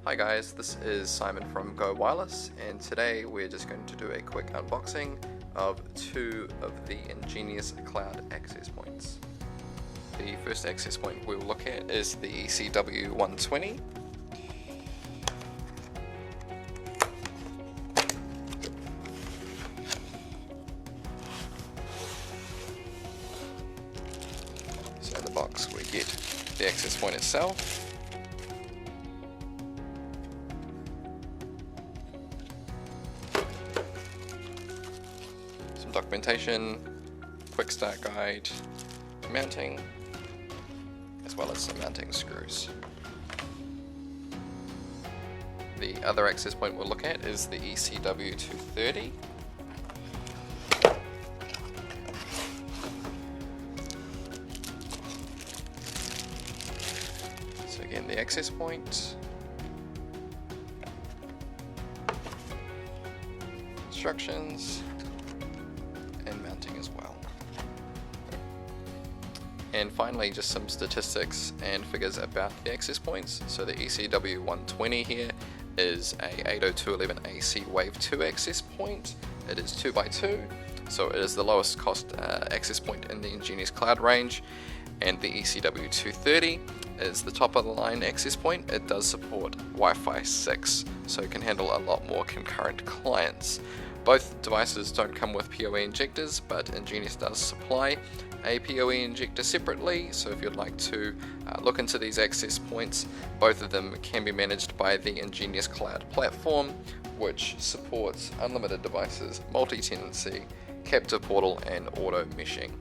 Hi guys, this is Simon from Go Wireless, and today we're just going to do a quick unboxing of two of the EnGenius Cloud access points. The first access point we'll look at is the ECW120. So in the box we get the access point itself, some documentation, quick start guide, mounting, as well as some mounting screws. The other access point we'll look at is the ECW230. So again, the access point, instructions, and mounting as well. And finally, just some statistics and figures about the access points. So the ECW120 here is a 802.11ac Wave 2 access point. It is 2x2, so it is the lowest cost access point in the EnGenius Cloud range. And the ECW230 is the top of the line access point. It does support Wi-Fi 6, so it can handle a lot more concurrent clients. Both devices don't come with PoE injectors, but EnGenius does supply a PoE injector separately, so if you'd like to look into these access points, both of them can be managed by the EnGenius Cloud platform, which supports unlimited devices, multi-tenancy, captive portal, and auto meshing.